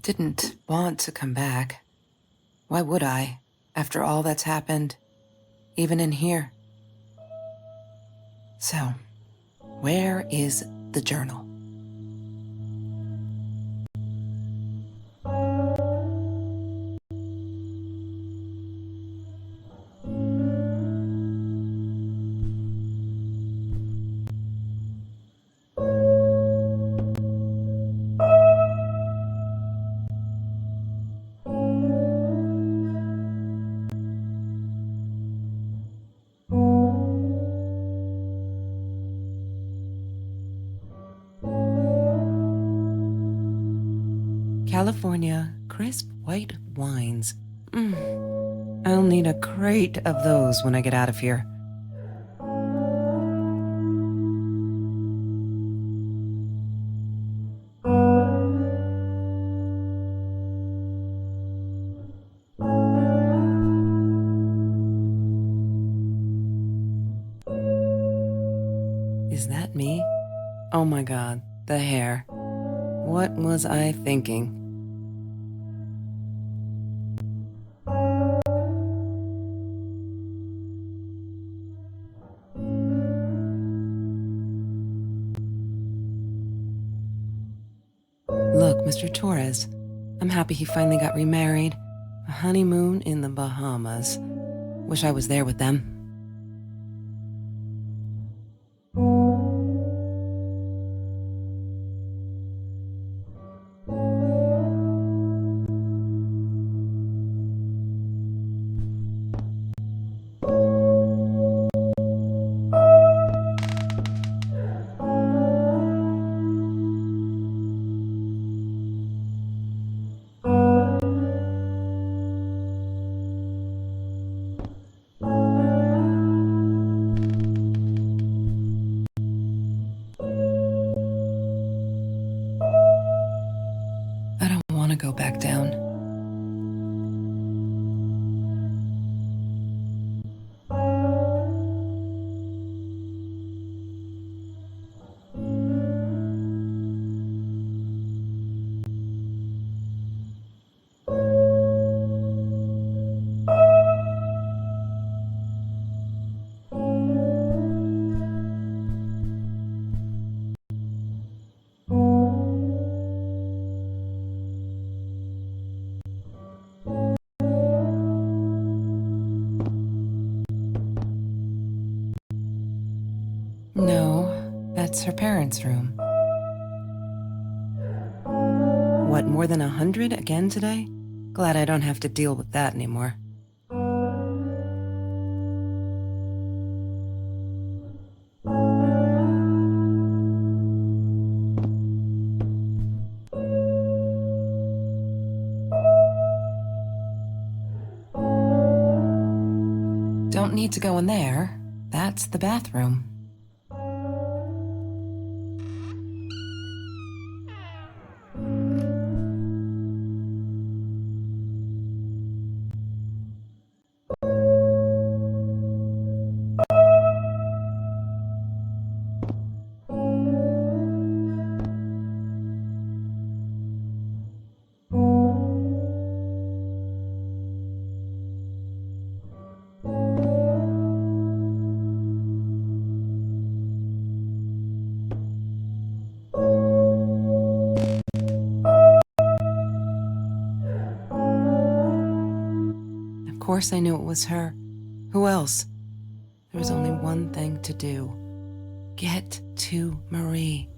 didn't want to come back. Why would I, after all that's happened, even in here? So, where is the journal? California crisp white wines. I'll need a crate of those when I get out of here. Is that me? Oh my God, the hair. What was I thinking? Look, Mr. Torres, I'm happy he finally got remarried. A honeymoon in the Bahamas. Wish I was there with them. I don't want to go back down. No, that's her parents' room. What, more than 100 again today? Glad I don't have to deal with that anymore. Don't need to go in there. That's the bathroom. Of course I knew it was her. Who else? There was only one thing to do. Get to Marie.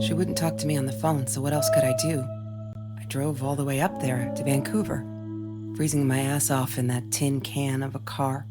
She wouldn't talk to me on the phone, so what else could I do? I drove all the way up there to Vancouver, freezing my ass off in that tin can of a car.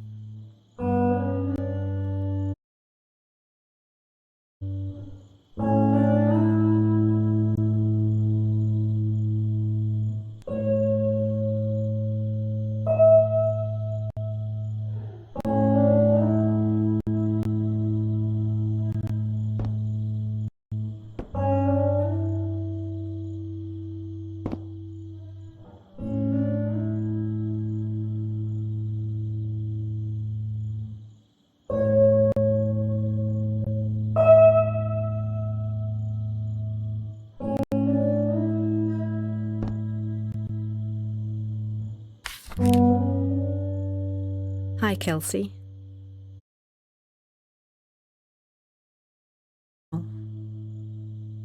Hi, Kelsey.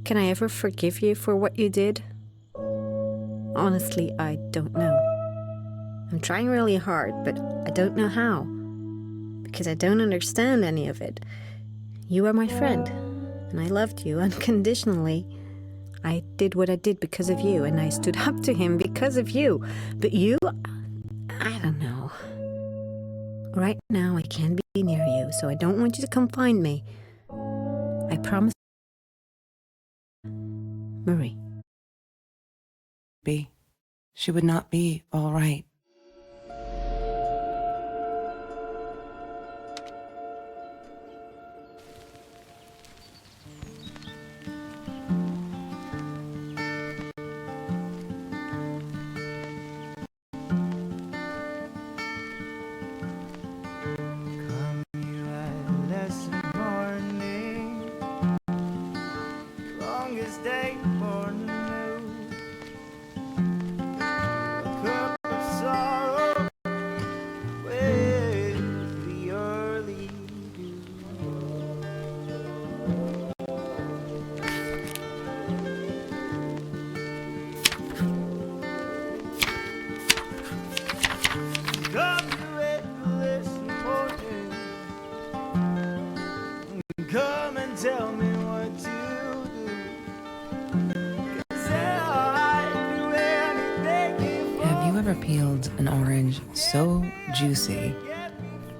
Can I ever forgive you for what you did? Honestly, I don't know. I'm trying really hard, but I don't know how. Because I don't understand any of it. You are my friend, and I loved you unconditionally. I did what I did because of you, and I stood up to him because of you. But you, I don't know. Right now, I can't be near you, so I don't want you to come find me. I promise. Marie. She would not be all right. Come and tell me what to do. 'Cause I'd do anything. Have you ever peeled an orange so juicy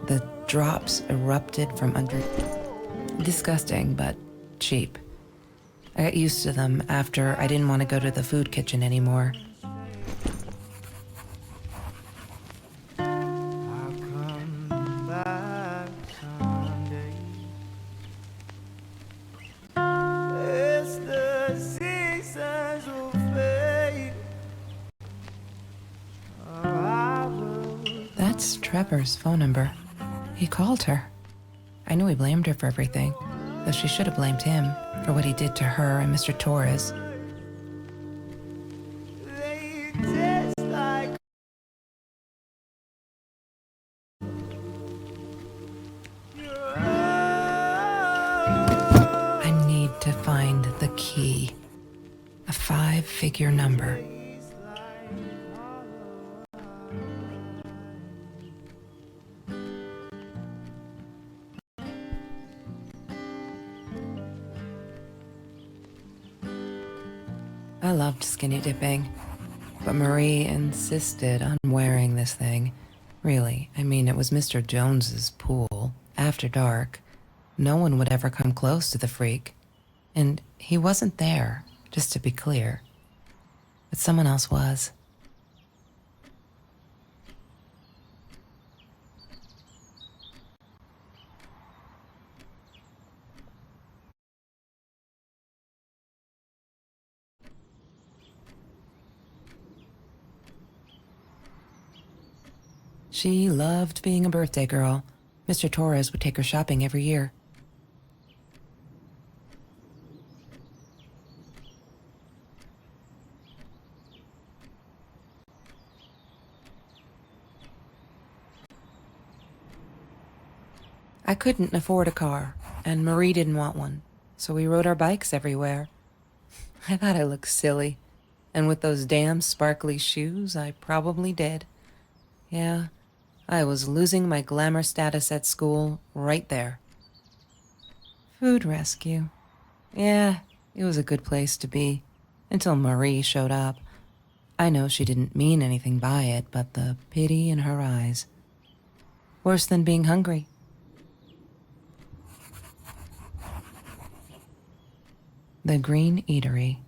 the drops erupted from under? Disgusting, but cheap. I got used to them after I didn't want to go to the food kitchen anymore. I'll come back someday. As the seasons will fade, I will. That's Trevor's phone number. He called her. I knew he blamed her for everything, though she should have blamed him for what he did to her and Mr. Torres. They taste like I need to find the key. A 5-figure number. I loved skinny dipping, but Marie insisted on wearing this thing. Really, I mean, it was Mr. Jones's pool, after dark. No one would ever come close to the freak. And he wasn't there, just to be clear. But someone else was. She loved being a birthday girl. Mr. Torres would take her shopping every year. I couldn't afford a car, and Marie didn't want one, so we rode our bikes everywhere. I thought I looked silly, and with those damn sparkly shoes, I probably did. Yeah, I was losing my glamour status at school right there. Food rescue. Yeah, It was a good place to be, until Marie showed up. I know she didn't mean anything by it, but the pity in her eyes. Worse than being hungry. The Green Eatery.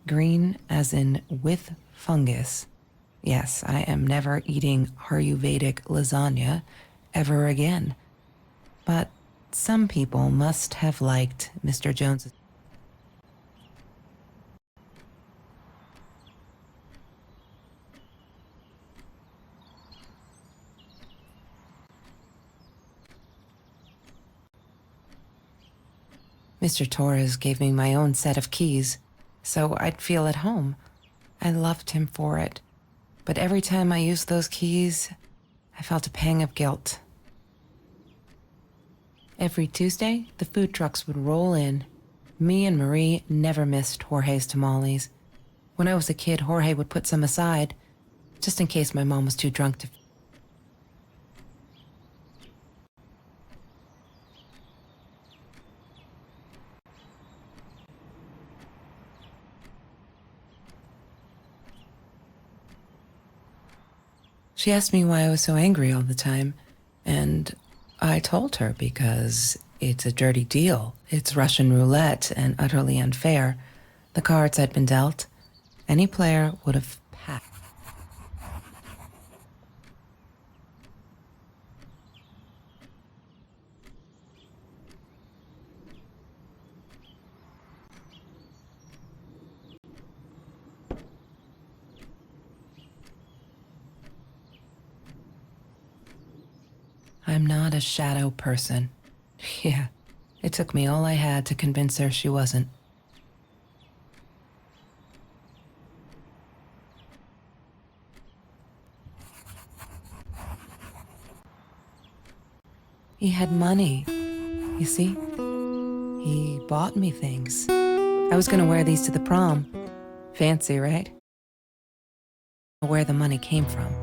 Green as in with fungus. Yes, I am never eating Ayurvedic lasagna ever again. But some people must have liked Mr. Jones's. Mr. Torres gave me my own set of keys, so I'd feel at home. I loved him for it. But every time I used those keys, I felt a pang of guilt. Every Tuesday, the food trucks would roll in. Me and Marie never missed Jorge's tamales. When I was a kid, Jorge would put some aside, just in case my mom was too drunk to. She asked me why I was so angry all the time, and I told her because it's a dirty deal. It's Russian roulette and utterly unfair. The cards I'd been dealt, any player would have packed. I'm not a shadow person. Yeah, it took me all I had to convince her she wasn't. He had money, you see? He bought me things. I was gonna wear these to the prom. Fancy, right? Where the money came from.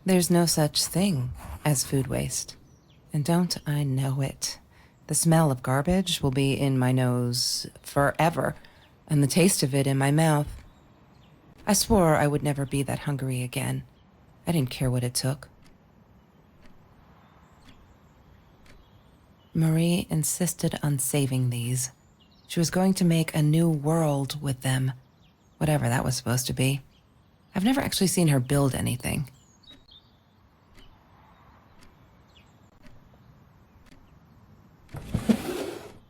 There's no such thing as food waste. And don't I know it? The smell of garbage will be in my nose forever, and the taste of it in my mouth. I swore I would never be that hungry again. I didn't care what it took. Marie insisted on saving these. She was going to make a new world with them, whatever that was supposed to be. I've never actually seen her build anything.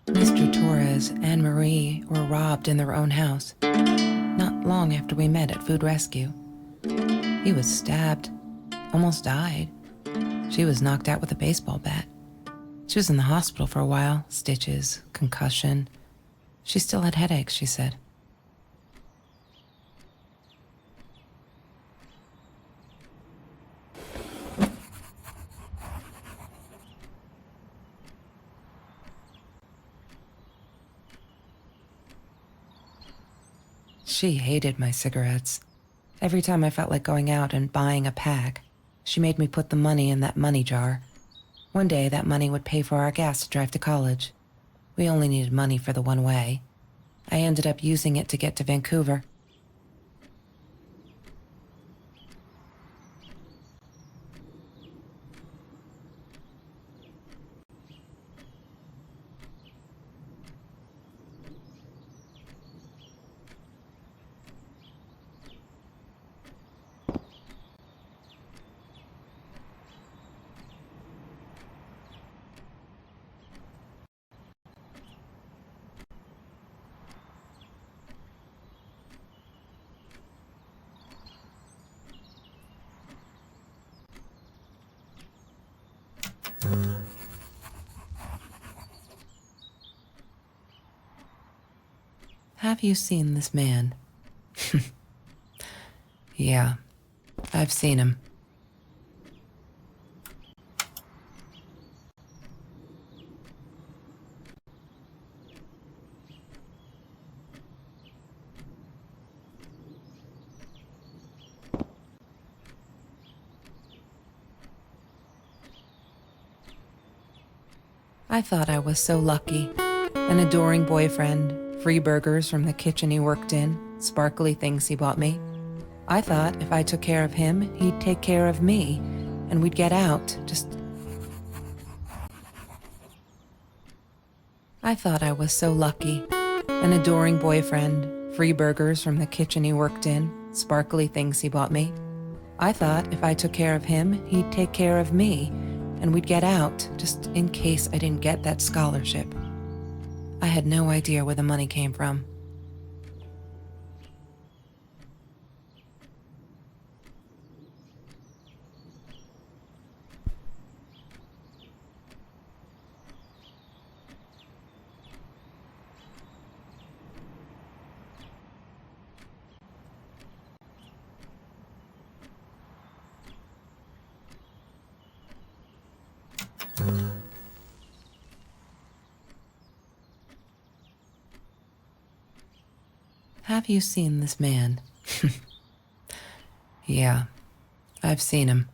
Mr. Torres and Marie were robbed in their own house, not long after we met at Food Rescue. He was stabbed, almost died. She was knocked out with a baseball bat. She was in the hospital for a while, stitches, concussion. She still had headaches, she said. She hated my cigarettes. Every time I felt like going out and buying a pack, she made me put the money in that money jar. One day, that money would pay for our gas to drive to college. We only needed money for the one way. I ended up using it to get to Vancouver. Have you seen this man? Yeah, I've seen him. I thought I was so lucky. An adoring boyfriend, free burgers from the kitchen he worked in, sparkly things he bought me. I thought if I took care of him, he'd take care of me, and we'd get out, I thought I was so lucky. An adoring boyfriend, free burgers from the kitchen he worked in, sparkly things he bought me. I thought if I took care of him, he'd take care of me, and we'd get out, just in case I didn't get that scholarship. I had no idea where the money came from. Have you seen this man? Yeah, I've seen him.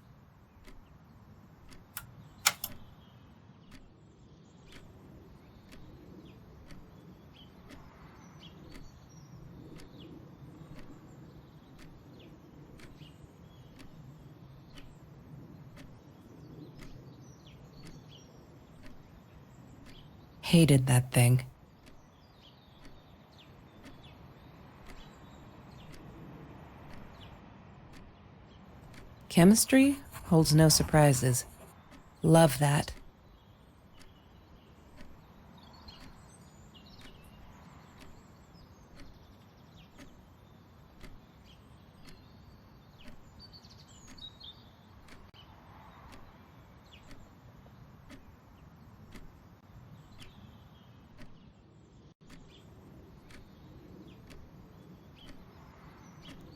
Hated that thing. Chemistry holds no surprises. Love that.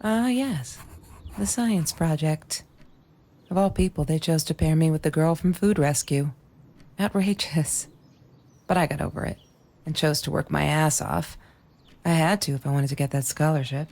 Ah, yes. The science project. Of all people, they chose to pair me with the girl from Food Rescue. Outrageous. But I got over it and chose to work my ass off. I had to if I wanted to get that scholarship.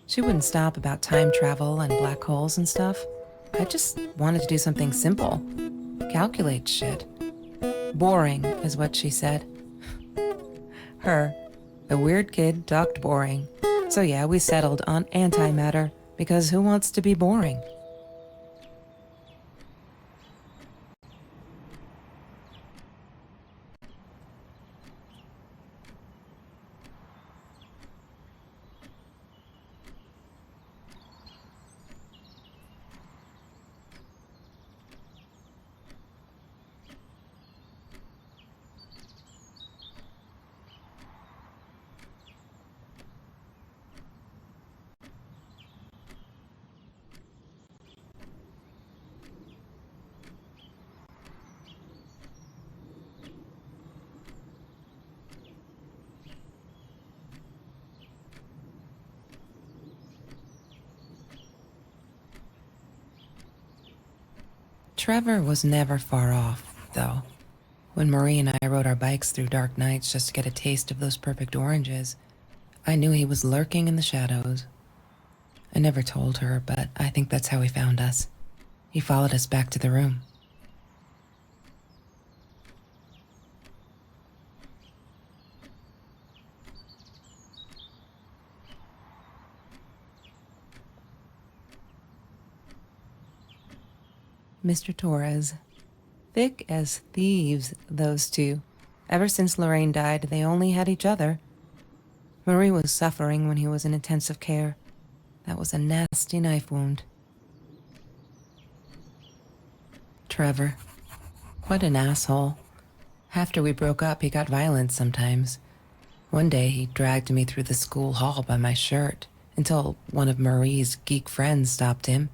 She wouldn't stop about time travel and black holes and stuff. I just wanted to do something simple. Calculate shit. Boring, is what she said. Her, the weird kid, talked boring. So yeah, we settled on antimatter, because who wants to be boring? Trevor was never far off, though. When Marie and I rode our bikes through dark nights just to get a taste of those perfect oranges, I knew he was lurking in the shadows. I never told her, but I think that's how he found us. He followed us back to the room. Mr. Torres. Thick as thieves, those two. Ever since Lorraine died, they only had each other. Marie was suffering when he was in intensive care. That was a nasty knife wound. Trevor. What an asshole. After we broke up, he got violent sometimes. One day, he dragged me through the school hall by my shirt until one of Marie's geek friends stopped him.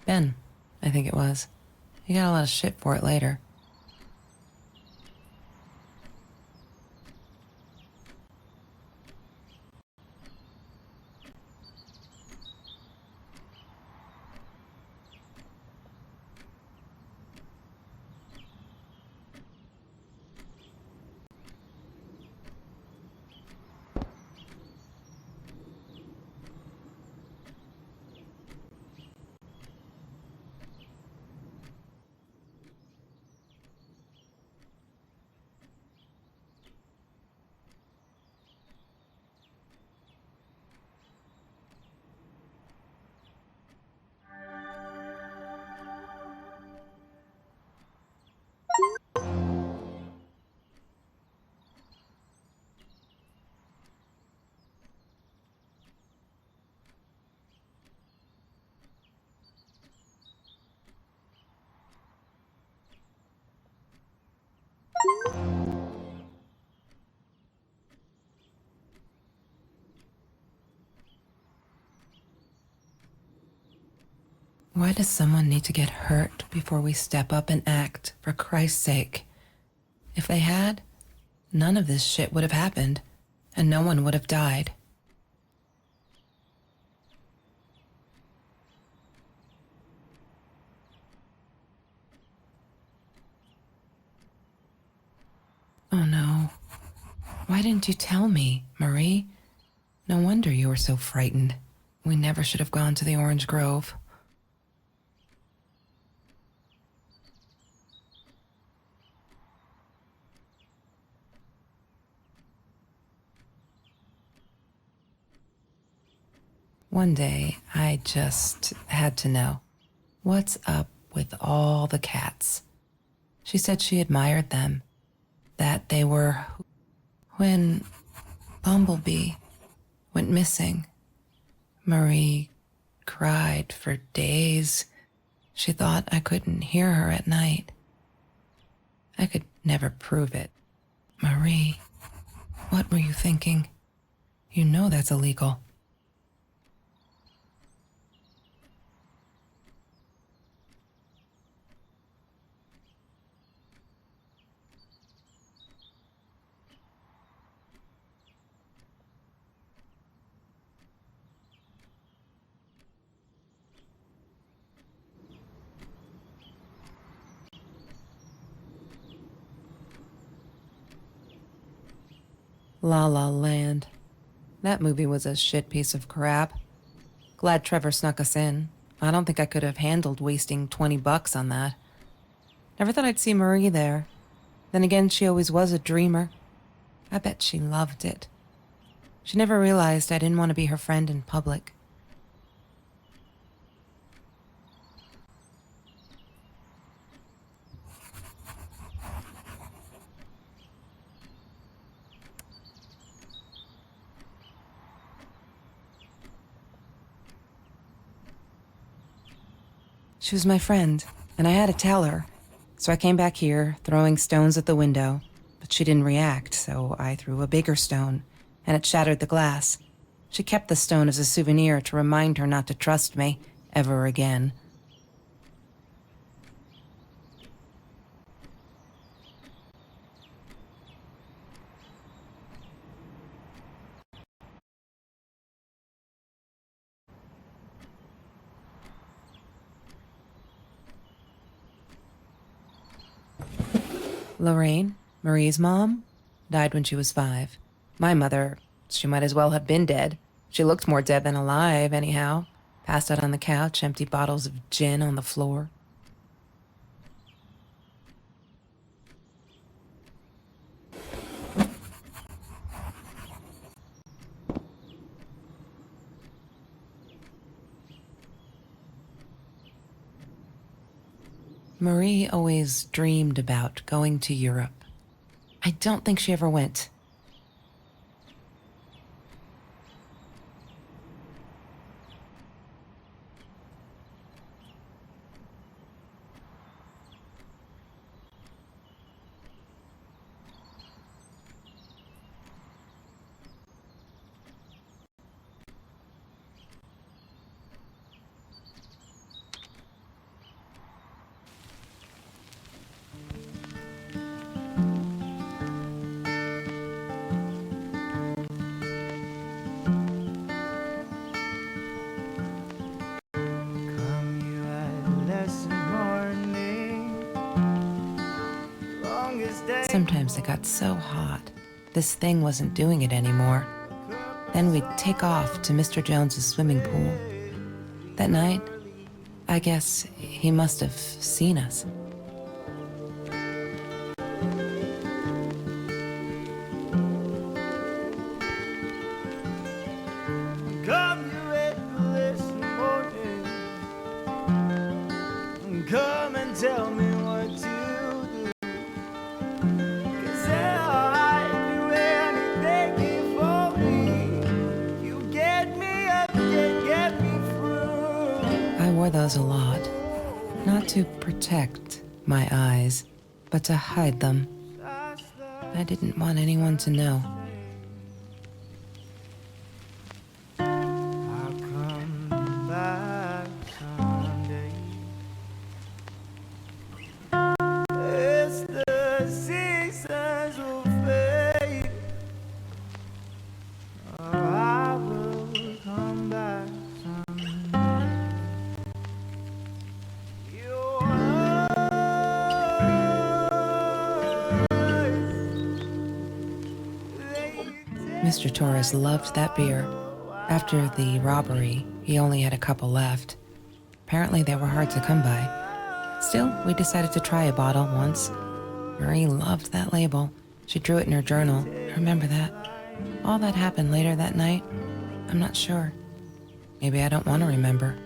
Ben, I think it was. He got a lot of shit for it later. Why does someone need to get hurt before we step up and act, for Christ's sake? If they had, none of this shit would have happened, and no one would have died. Oh no. Why didn't you tell me, Marie? No wonder you were so frightened. We never should have gone to the orange grove. One day, I just had to know. What's up with all the cats? She said she admired them. That they were... When Bumblebee went missing, Marie cried for days. She thought I couldn't hear her at night. I could never prove it. Marie, what were you thinking? You know that's illegal. La La Land. That movie was a shit piece of crap. Glad Trevor snuck us in. I don't think I could have handled wasting $20 on that. Never thought I'd see Marie there. Then again, she always was a dreamer. I bet she loved it. She never realized I didn't want to be her friend in public. She was my friend, and I had to tell her. So I came back here, throwing stones at the window, but she didn't react, so I threw a bigger stone, and it shattered the glass. She kept the stone as a souvenir to remind her not to trust me ever again. Lorraine, Marie's mom, died when she was 5. My mother, she might as well have been dead. She looked more dead than alive, anyhow. Passed out on the couch, empty bottles of gin on the floor. Marie always dreamed about going to Europe. I don't think she ever went. Come you adolescent morning, longest day. Sometimes it got so hot, this thing wasn't doing it anymore. Then we'd take off to Mr. Jones's swimming pool. That night, I guess he must have seen us. Come you adolescent morning, come and tell me what to do. 'Cause I'd do anything for me. You get me up and get me through. I wore those a lot, not to protect my eyes, but to hide them. I didn't want anyone to know. I'll come back someday. Mr. Torres loved that beer. After the robbery, he only had a couple left. Apparently they were hard to come by. Still, we decided to try a bottle once. Marie loved that label. She drew it in her journal. I remember that. All that happened later that night, I'm not sure. Maybe I don't want to remember.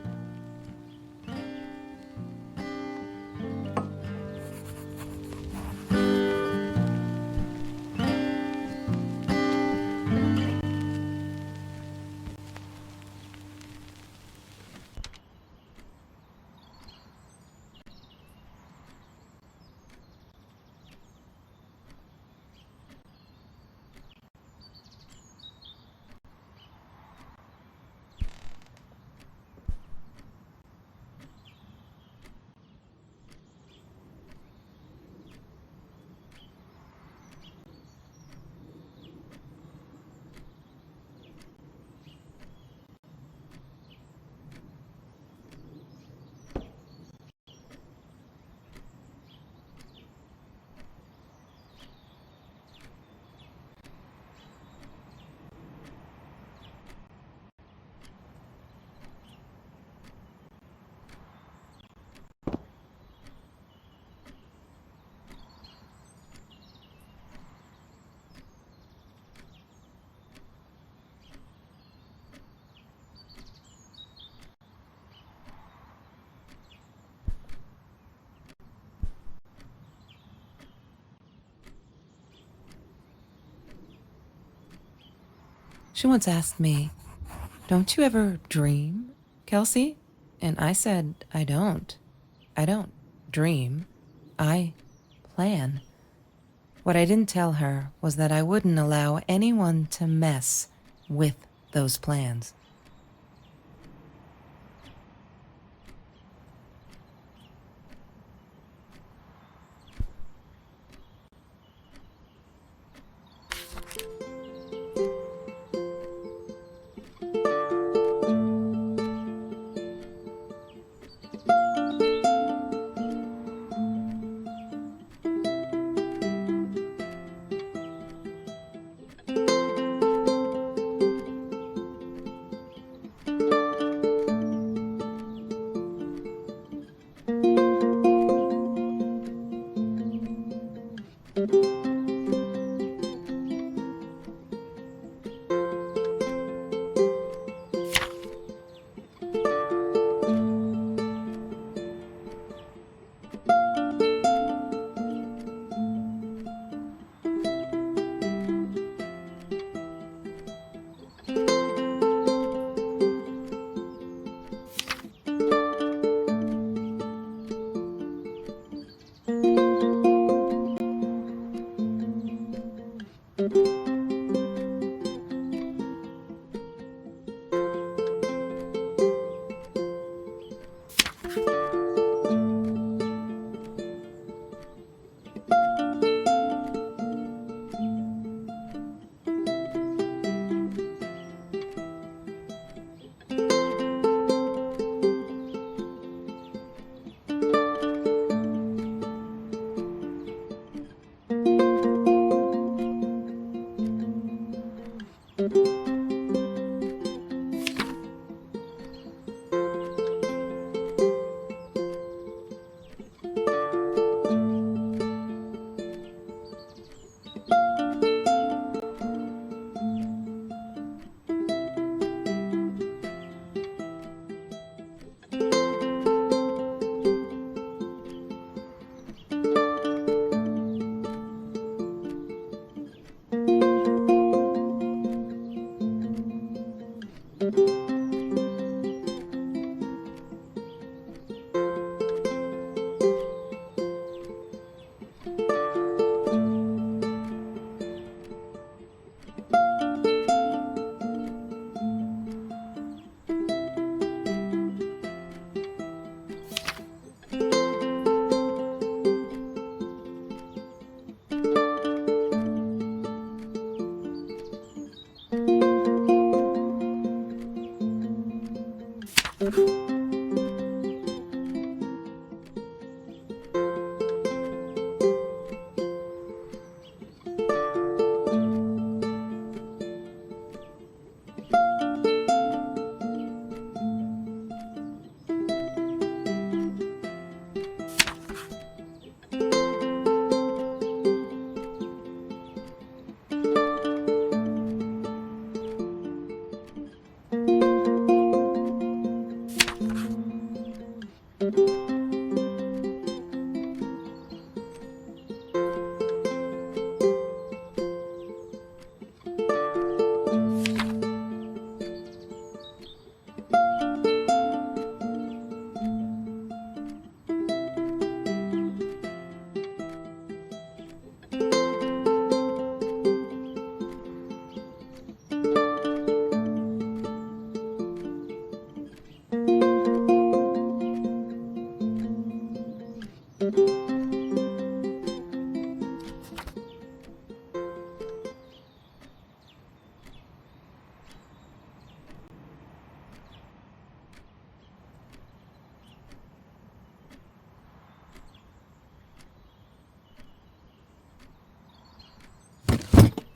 She once asked me, "Don't you ever dream, Kelsey?" And I said, I don't. I don't dream. I plan. What I didn't tell her was that I wouldn't allow anyone to mess with those plans.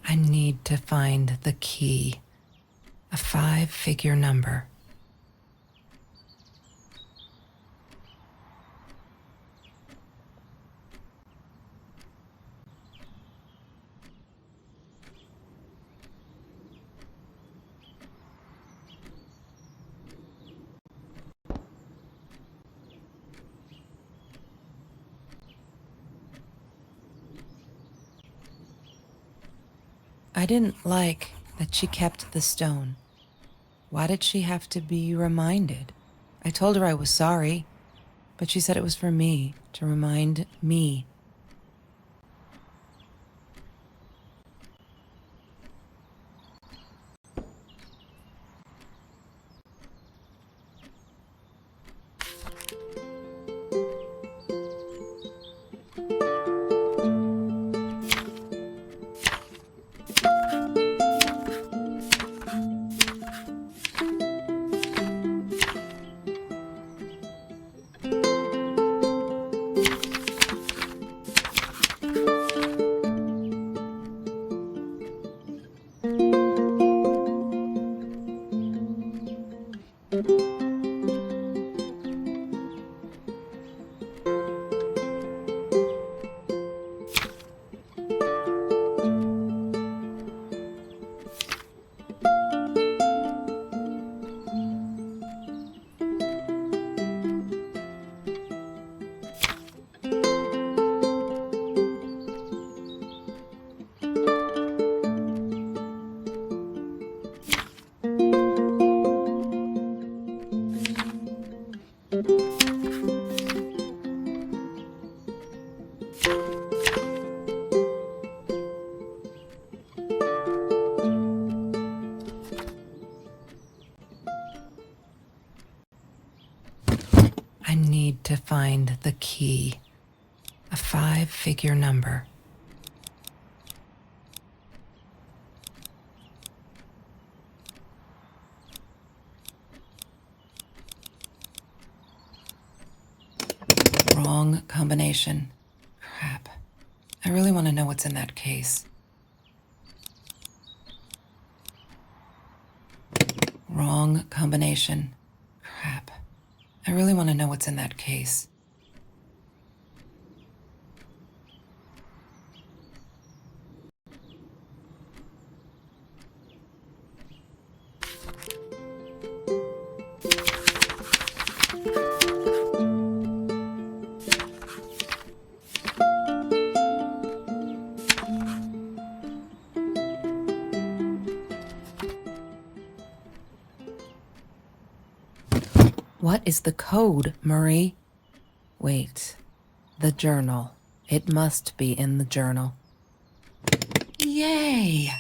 I need to find the key. A 5-figure number. I didn't like that she kept the stone. Why did she have to be reminded? I told her I was sorry, but she said it was for me, to remind me. I need to find the key. A 5-figure number. Wrong combination. Crap. I really want to know what's in that case. Wrong combination. Crap. I really want to know what's in that case. What is the code, Marie? Wait. The journal. It must be in the journal. Yay!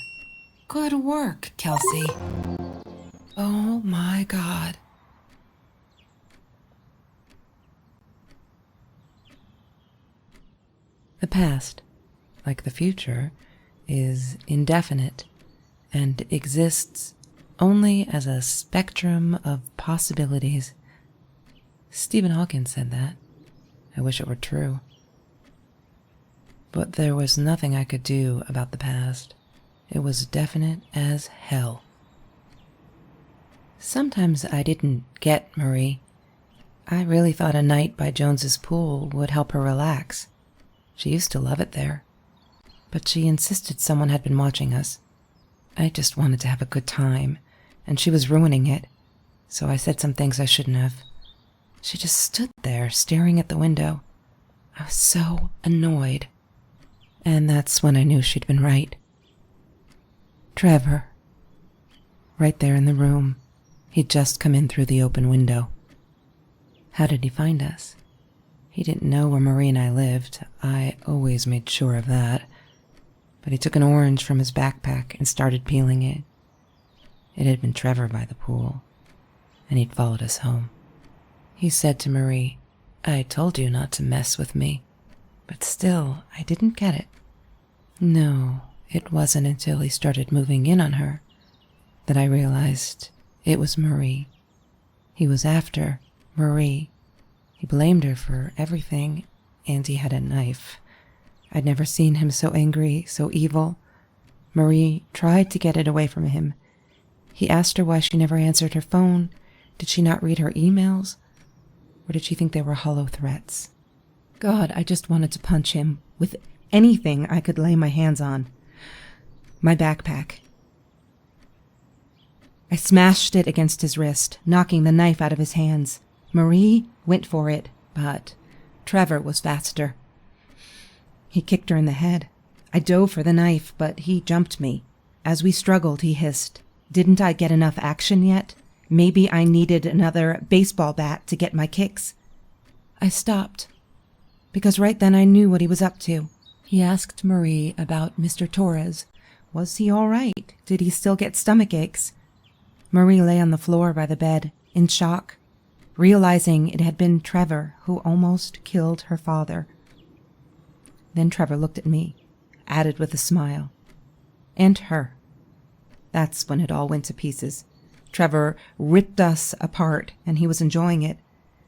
Good work, Kelsey. Oh my God. The past, like the future, is indefinite and exists only as a spectrum of possibilities. Stephen Hawking said that. I wish it were true. But there was nothing I could do about the past. It was definite as hell. Sometimes I didn't get Marie. I really thought a night by Jones's pool would help her relax. She used to love it there. But she insisted someone had been watching us. I just wanted to have a good time, and she was ruining it, so I said some things I shouldn't have. She just stood there staring at the window. I was so annoyed. And that's when I knew she'd been right. Trevor. Right there in the room. He'd just come in through the open window. How did he find us? He didn't know where Marie and I lived. I always made sure of that. But he took an orange from his backpack and started peeling it. It had been Trevor by the pool, and he'd followed us home. He said to Marie, "I told you not to mess with me." But still, I didn't get it. No, it wasn't until he started moving in on her that I realized it was Marie. He was after Marie. He blamed her for everything, and he had a knife. I'd never seen him so angry, so evil. Marie tried to get it away from him. He asked her why she never answered her phone. Did she not read her emails? Or did she think they were hollow threats? God, I just wanted to punch him with anything I could lay my hands on. My backpack. I smashed it against his wrist, knocking the knife out of his hands. Marie went for it, but Trevor was faster. He kicked her in the head. I dove for the knife, but he jumped me. As we struggled, he hissed, "Didn't I get enough action yet? Maybe I needed another baseball bat to get my kicks." I stopped, because right then I knew what he was up to. He asked Marie about Mr. Torres. Was he all right? Did he still get stomach aches? Marie lay on the floor by the bed, in shock, realizing it had been Trevor who almost killed her father. Then Trevor looked at me, added with a smile. And her. That's when it all went to pieces. Trevor ripped us apart, and he was enjoying it.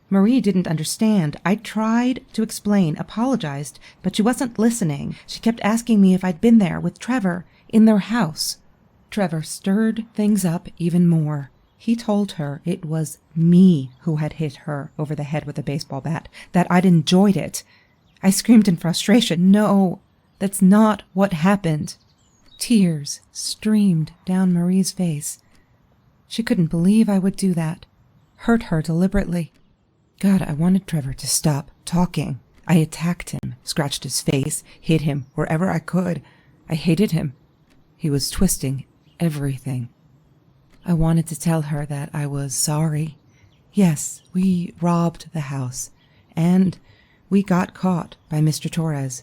Marie didn't understand. I tried to explain, apologized, but she wasn't listening. She kept asking me if I'd been there with Trevor in their house. Trevor stirred things up even more. He told her it was me who had hit her over the head with a baseball bat, that I'd enjoyed it. I screamed in frustration, "No, that's not what happened." Tears streamed down Marie's face. She couldn't believe I would do that, hurt her deliberately. God, I wanted Trevor to stop talking. I attacked him, scratched his face, hit him wherever I could. I hated him. He was twisting everything. I wanted to tell her that I was sorry. Yes, we robbed the house, and we got caught by Mr. Torres,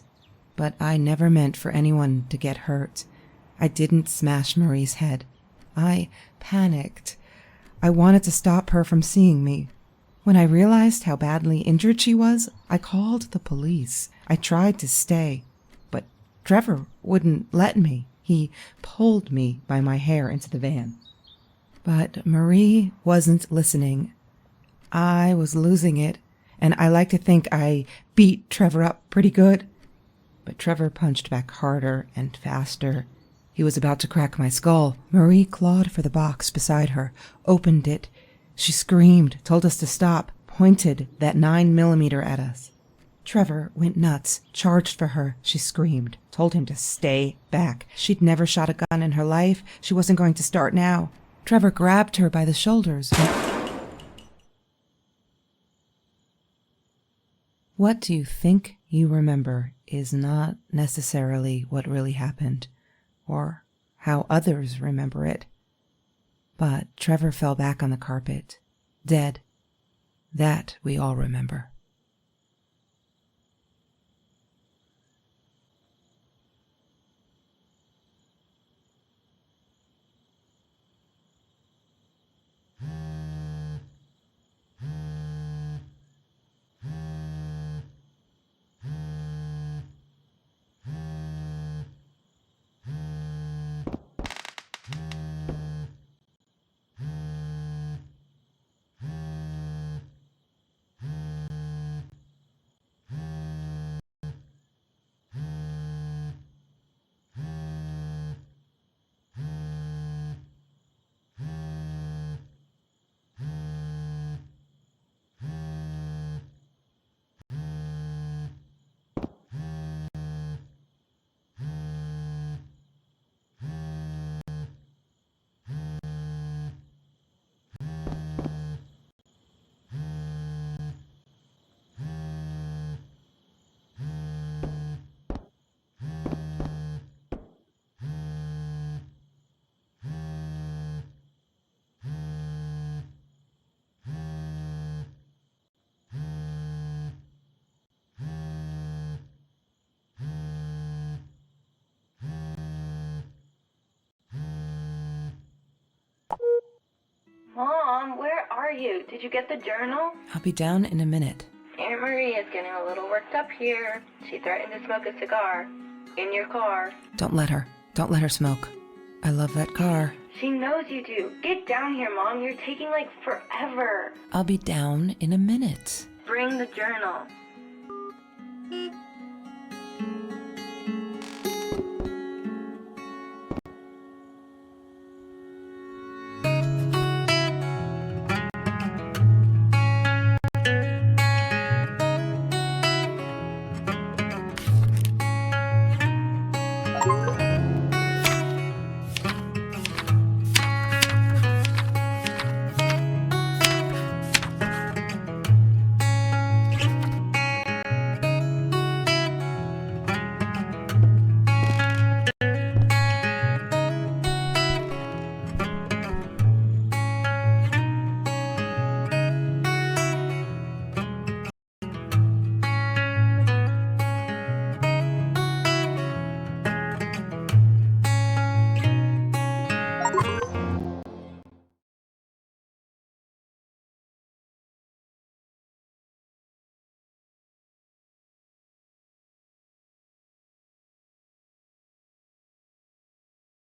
but I never meant for anyone to get hurt. I didn't smash Marie's head. I panicked. I wanted to stop her from seeing me. When I realized how badly injured she was, I called the police. I tried to stay, but Trevor wouldn't let me. He pulled me by my hair into the van. But Marie wasn't listening. I was losing it, and I like to think I beat Trevor up pretty good. But Trevor punched back harder and faster. He was about to crack my skull. Marie clawed for the box beside her, opened it. She screamed, told us to stop, pointed that 9mm at us. Trevor went nuts, charged for her. She screamed, told him to stay back. She'd never shot a gun in her life. She wasn't going to start now. Trevor grabbed her by the shoulders. What do you think you remember is not necessarily what really happened, or how others remember it. But Trevor fell back on the carpet, dead. That we all remember. are you? Did you get the journal? I'll be down in a minute. Aunt Marie is getting a little worked up here. She threatened to smoke a cigar. In your car. Don't let her. Don't let her smoke. I love that car. She knows you do. Get down here, Mom. You're taking, like, forever. I'll be down in a minute. Bring the journal.